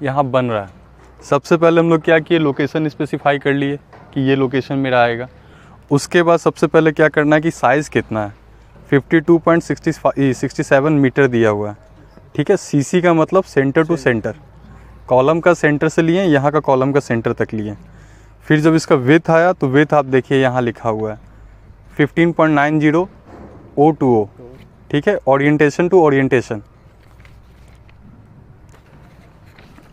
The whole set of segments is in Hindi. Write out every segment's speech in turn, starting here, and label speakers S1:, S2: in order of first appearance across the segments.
S1: यहाँ बन रहा है। सबसे पहले हम लोग क्या किए, लोकेशन स्पेसिफाई कर लिए कि ये लोकेशन मेरा आएगा। उसके बाद सबसे पहले क्या करना है कि साइज़ कितना है, 52.67 मीटर दिया हुआ है, ठीक है। सीसी का मतलब सेंटर टू सेंटर, कॉलम का सेंटर से लिए, यहाँ का कॉलम का सेंटर तक लिए। फिर जब इसका विड्थ आया तो विड्थ आप देखिए यहाँ लिखा हुआ है 15.90 O2O, ठीक है, ओरिएंटेशन टू ओरिएंटेशन।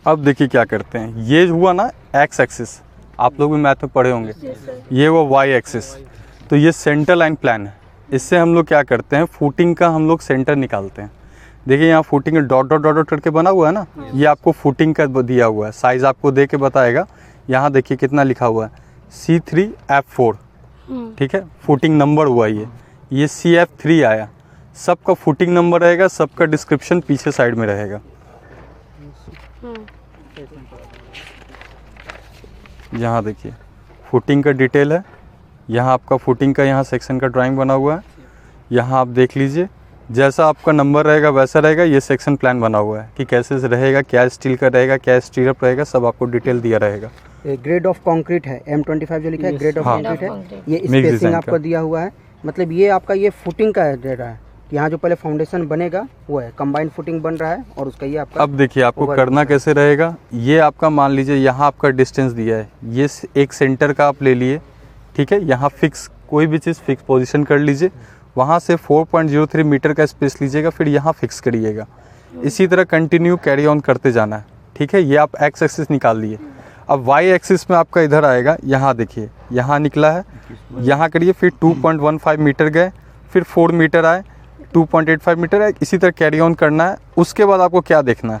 S1: अब देखिए क्या करते हैं, ये हुआ ना एक्स एक्सिस, आप लोग भी मैथ में पढ़े होंगे, ये हुआ वाई एक्सिस, तो ये सेंटर लाइन प्लान है। इससे हम लोग क्या करते हैं, फुटिंग का हम लोग सेंटर निकालते हैं। देखिए यहाँ footing dot dot dot dot करके बना हुआ है ना, ये आपको फुटिंग का दिया हुआ है, साइज़ आपको दे के बताएगा। यहाँ देखिए कितना लिखा हुआ है C3F4, ठीक है, फुटिंग नंबर हुआ ये CF3 आया। सबका फुटिंग नंबर रहेगा, सबका डिस्क्रिप्शन पीछे साइड में रहेगा। यहाँ देखिए फुटिंग का डिटेल है, यहाँ आपका फुटिंग का यहाँ सेक्शन का ड्राइंग बना हुआ है। यहाँ आप देख लीजिए, जैसा आपका नंबर रहेगा वैसा रहेगा। ये सेक्शन प्लान बना हुआ है कि कैसे से रहेगा, क्या स्टील का रहेगा, क्या स्टीरअप रहेगा, सब आपको डिटेल दिया रहेगा।
S2: ग्रेड ऑफ कंक्रीट है M25 जो लिखा है, ग्रेड ऑफ कंक्रीट है। ये
S1: मिक्स
S2: स्पेसिंग
S1: डिज़ाइन
S2: आपको
S1: का।
S2: दिया हुआ है, मतलब ये आपका ये फुटिंग का दे रहा है। यहाँ जो पहले फाउंडेशन बनेगा वो है, कंबाइंड फुटिंग बन रहा है, और उसका ये आपका
S1: अब देखिए आपको करना कैसे रहेगा। ये आपका मान लीजिए यहाँ आपका डिस्टेंस दिया है, ये एक सेंटर का आप ले लिए, ठीक है। यहाँ फिक्स कोई भी चीज़ फिक्स पोजीशन कर लीजिए, वहाँ से 4.03 मीटर का स्पेस लीजिएगा, फिर यहाँ फिक्स करिएगा। इसी तरह कंटिन्यू कैरी ऑन करते जाना है, ठीक है। ये आप एक्स एक्सिस निकाल लिए। अब वाई एक्सिस में आपका इधर आएगा, यहाँ देखिए यहाँ निकला है, यहाँ करिए, फिर 2.15 मीटर गए, फिर 4 मीटर आए, 2.85 मीटर है। इसी तरह कैरी ऑन करना है। उसके बाद आपको क्या देखना है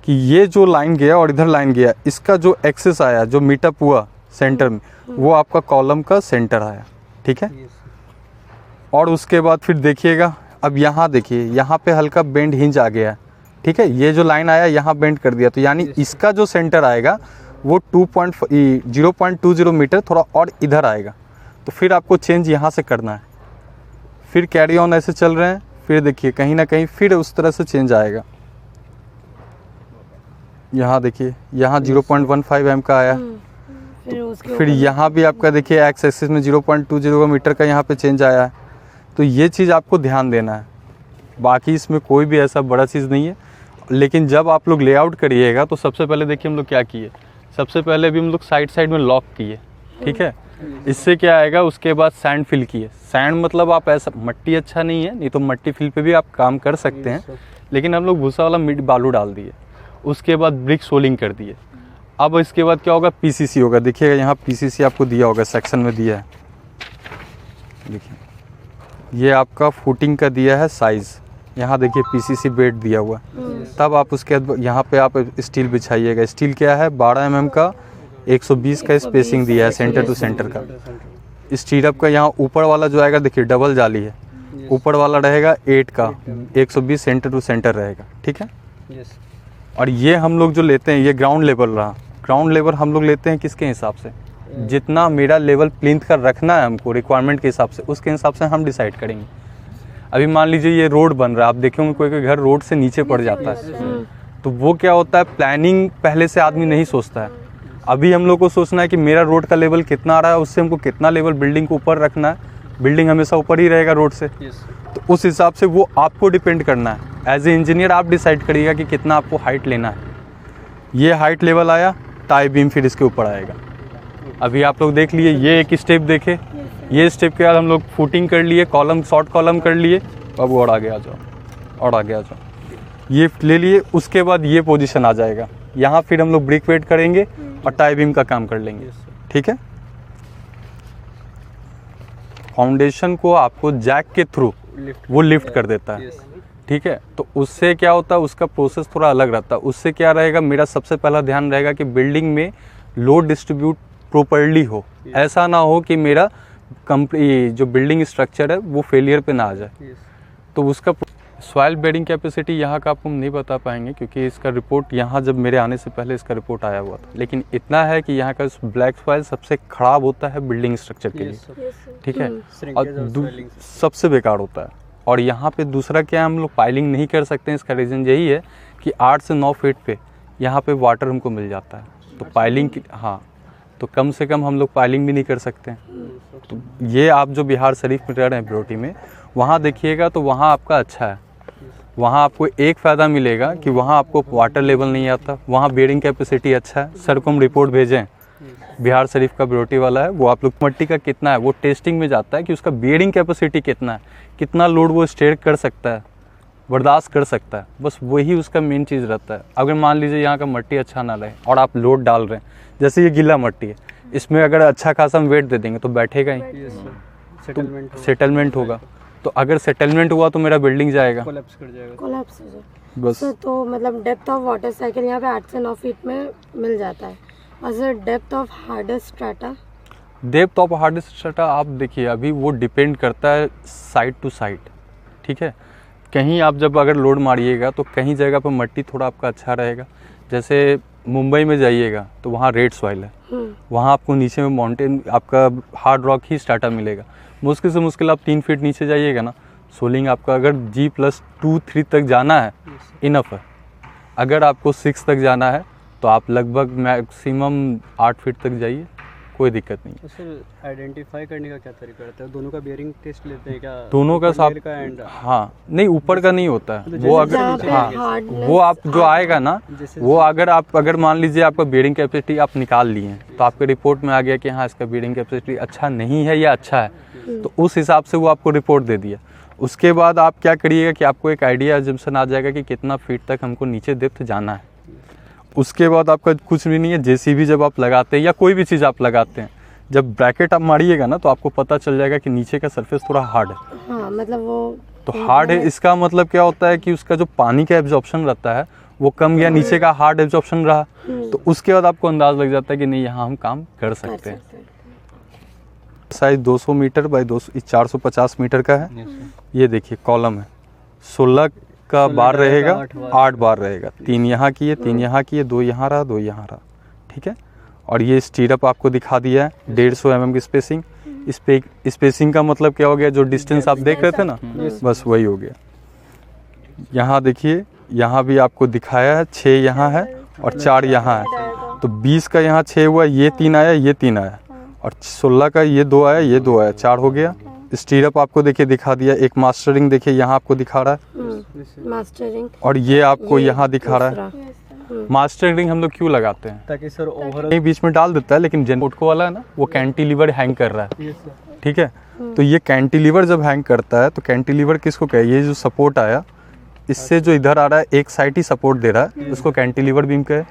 S1: कि ये जो लाइन गया और इधर लाइन गया, इसका जो एक्सिस आया, जो मीटअप हुआ सेंटर में, वो आपका कॉलम का सेंटर आया, ठीक है। और उसके बाद फिर देखिएगा, अब यहाँ देखिए, यहाँ पे हल्का बेंड हिंज आ गया है, ठीक है। ये जो लाइन आया यहाँ बेंड कर दिया, तो यानी इसका जो सेंटर आएगा वो 0.20 मीटर थोड़ा और इधर आएगा। तो फिर आपको चेंज यहाँ से करना है। फिर कैरी ऑन ऐसे चल रहे हैं, फिर देखिए कहीं ना कहीं फिर उस तरह से चेंज आएगा। यहाँ देखिए यहाँ 0.15 mm का आया, फिर यहाँ भी आपका देखिए एक्स एक्सिस में 0.20 मीटर का यहाँ पे चेंज आया है। तो ये चीज़ आपको ध्यान देना है, बाकी इसमें कोई भी ऐसा बड़ा चीज़ नहीं है। लेकिन जब आप लोग लेआउट करिएगा तो सबसे पहले देखिए हम लोग क्या किए, सबसे पहले भी हम लोग साइड में लॉक किए, ठीक है। इससे क्या आएगा, उसके बाद सैंड फिल किए। सैंड मतलब आप ऐसा, मट्टी अच्छा नहीं है, नहीं तो मट्टी फिल पे भी आप काम कर सकते हैं, लेकिन हम लोग भूसा वाला मिट बालू डाल दिए। उसके बाद ब्रिक सोलिंग कर दिए। अब इसके बाद क्या होगा, पीसीसी होगा। देखिएगा यहाँ पीसीसी आपको दिया होगा, सेक्शन में दिया है, देखिए ये आपका फुटिंग का दिया है साइज़। यहाँ देखिए पीसीसी बेड दिया हुआ। तब आप उसके यहाँ पे आप स्टील बिछाइएगा। स्टील क्या है, 12 mm का 120 का स्पेसिंग दिया है सेंटर टू सेंटर का। स्टीरअप का यहाँ ऊपर वाला जो आएगा देखिए डबल जाली है, ऊपर वाला रहेगा 8 का 120 सेंटर टू सेंटर रहेगा, ठीक है। और ये हम लोग जो लेते हैं, ये ग्राउंड लेवल रहा। ग्राउंड लेवल हम लोग लेते हैं किसके हिसाब से, जितना मेरा लेवल प्लिंथ का रखना है हमको रिक्वायरमेंट के हिसाब से, उसके हिसाब से हम डिसाइड करेंगे। अभी मान लीजिए ये रोड बन रहा है, आप देखेंगे कोई कोई घर रोड से नीचे पड़ जाता है, तो वो क्या होता है, प्लानिंग पहले से आदमी नहीं सोचता है। अभी हम लोग को सोचना है कि मेरा रोड का लेवल कितना आ रहा है, उससे हमको कितना लेवल बिल्डिंग को ऊपर रखना है। बिल्डिंग हमेशा ऊपर ही रहेगा रोड से, तो उस हिसाब से वो आपको डिपेंड करना है। एज ए इंजीनियर आप डिसाइड करिएगा कि कितना आपको हाइट लेना है। ये हाइट लेवल आया, टाई बीम फिर इसके ऊपर आएगा। अभी आप लोग देख लिए, ये एक स्टेप देखे, ये स्टेप के बाद हम लोग फुटिंग कर लिए, कॉलम शॉर्ट कॉलम कर लिए। अब और आगे आ जाओ, और आगे आ जाओ, ये ले लिए। उसके बाद ये पोजीशन आ जाएगा, यहाँ फिर हम लोग ब्रिक वेट करेंगे और टाई बीम का काम कर लेंगे, ठीक है। फाउंडेशन को आपको जैक के थ्रू वो लिफ्ट कर देता है, ठीक है। तो उससे क्या होता है, उसका प्रोसेस थोड़ा अलग रहता है। उससे क्या रहेगा, मेरा सबसे पहला ध्यान रहेगा कि बिल्डिंग में लोड डिस्ट्रीब्यूट प्रॉपर्ली हो। ऐसा ना हो कि मेरा जो बिल्डिंग स्ट्रक्चर है वो फेलियर पे ना आ जाए। तो उसका सॉइल बेडिंग कैपेसिटी यहाँ का आपको नहीं बता पाएंगे, क्योंकि इसका रिपोर्ट यहाँ जब मेरे आने से पहले इसका रिपोर्ट आया हुआ था। लेकिन इतना है कि यहाँ का ब्लैक सॉइल सबसे ख़राब होता है बिल्डिंग स्ट्रक्चर के लिए, ठीक है, और सबसे बेकार होता है। और यहाँ पे दूसरा क्या है, हम लोग पाइलिंग नहीं कर सकते हैं। इसका रीज़न यही है कि 8 से 9 फीट पे यहाँ पे वाटर हमको मिल जाता है। तो पाइलिंग की, हाँ, तो कम से कम हम लोग पाइलिंग भी नहीं कर सकते हैं। तो ये आप जो बिहार शरीफ में रह रहे हैं ब्रोटी में, वहाँ देखिएगा तो वहाँ आपका अच्छा है। वहाँ आपको एक फ़ायदा मिलेगा कि वहाँ आपको वाटर लेवल नहीं आता, वहाँ बेयरिंग कैपेसिटी अच्छा है। सर को हम रिपोर्ट भेजें, बिहार शरीफ का ब्रोटी वाला है, वो आप लोग मट्टी का कितना है वो टेस्टिंग में जाता है कि उसका बेयरिंग कैपेसिटी कितना है, कितना लोड वो स्टेयर कर सकता है, बर्दाश्त कर सकता है। बस वही उसका मेन चीज़ रहता है। अगर मान लीजिए यहाँ का मट्टी अच्छा ना रहे और आप लोड डाल रहे हैं, जैसे ये गीला मट्टी है, इसमें अगर अच्छा खासा हम वेट दे देंगे तो बैठेगा ही, सेटलमेंट होगा। तो अगर सेटलमेंट हुआ तो मेरा बिल्डिंग जाएगा,
S3: कोलैप्स कर जाएगा।
S4: कोलैप्स हो जाए
S1: बस।
S4: सर। तो मतलब डेप्थ ऑफ वाटर साइकिल यहाँ पे 8 से 9 फीट में मिल जाता है। और sir depth of hardest strata,
S1: depth of hardest strata आप देखिए, अभी वो डिपेंड करता है साइड टू साइड, ठीक है। कहीं आप जब अगर लोड मारिएगा तो कहीं जगह पर मट्टी थोड़ा आपका अच्छा रहेगा। जैसे मुंबई में जाइएगा तो वहाँ रेड सॉइल है, वहाँ आपको नीचे में माउंटेन आपका हार्ड रॉक ही स्ट्रैटा मिलेगा। मुश्किल से मुश्किल आप 3 फीट नीचे जाइएगा ना, सोलिंग आपका अगर G+2-3 तक जाना है इनफ है। अगर आपको 6 तक जाना है तो आप लगभग मैक्सिमम 8 फीट तक जाइए, कोई दिक्कत नहीं।
S3: तो सर आइडेंटिफाई करने का क्या तरीका रहता है? दोनों का बेयरिंग टेस्ट लेते हैं क्या?
S1: दोनों का साफ, हाँ, नहीं ऊपर का नहीं होता है वो। अगर हाँ, वो आप जो आएगा ना, वो अगर मान लीजिए आपका बेयरिंग कैपेसिटी आप निकाल लिए हैं तो आपके रिपोर्ट में आ गया कि हाँ इसका बेयरिंग कैपेसिटी अच्छा नहीं है या अच्छा है, तो उस हिसाब से वो आपको रिपोर्ट दे दिया। उसके बाद आप क्या करिएगा कि आपको एक आइडिया एजम्पशन आ जाएगा कि कितना फीट तक हमको नीचे डेप्थ जाना है। उसके बाद आपका कुछ भी नहीं है, जेसीबी जब आप लगाते हैं या कोई भी चीज़ आप लगाते हैं, जब ब्रैकेट आप मारिएगा ना तो आपको पता चल जाएगा कि नीचे का सरफेस थोड़ा हार्ड है।
S4: हाँ, मतलब वो
S1: तो हार्ड है, इसका मतलब क्या होता है कि उसका जो पानी का एब्जॉर्प्शन रहता है वो कम गया, नीचे का हार्ड एब्जॉर्प्शन रहा, तो उसके बाद आपको अंदाज लग जाता है कि नहीं यहाँ हम काम कर सकते हैं। साइज 200 मीटर बाई 450 मीटर का है। ये देखिए कॉलम है, 16 का बार रहेगा, 8 बार रहेगा। 3 यहाँ की है, 3 यहाँ की है, 2 यहाँ रहा, 2 यहाँ रहा, ठीक है। और ये स्टीरअप आपको दिखा दिया है 150 mm की स्पेसिंग। स्पेसिंग का मतलब क्या हो गया, जो डिस्टेंस आप देख रहे थे ना, बस वही हो गया। यहाँ देखिए, यहाँ भी आपको दिखाया है 6 यहाँ है और 4 यहाँ है, तो 20 का यहाँ 6 हुआ, ये 3 आया, ये 3 आया, और 16 का ये 2 आया, ये 2 आया, 4 हो गया। स्टीरअप आपको देखिए दिखा दिया, एक मास्टरिंग देखिए यहाँ आपको दिखा रहा है,
S4: मास्टरिंग,
S1: और ये आपको यहाँ दिखा रहा है। मास्टरिंग हम लोग क्यों लगाते हैं?
S3: ताकि सर ओवरऑल
S1: बीच में डाल देता है, लेकिन जेनपोर्टको वाला है ना वो कैंटिलीवर हैंग कर रहा है, ठीक है। तो ये कैंटिलीवर जब हैंग करता है तो कैंटिलीवर किसको कहे, ये जो सपोर्ट आया इससे जो इधर आ रहा है एक साइड ही सपोर्ट दे रहा है, उसको कैंटिलीवर बीम कहे।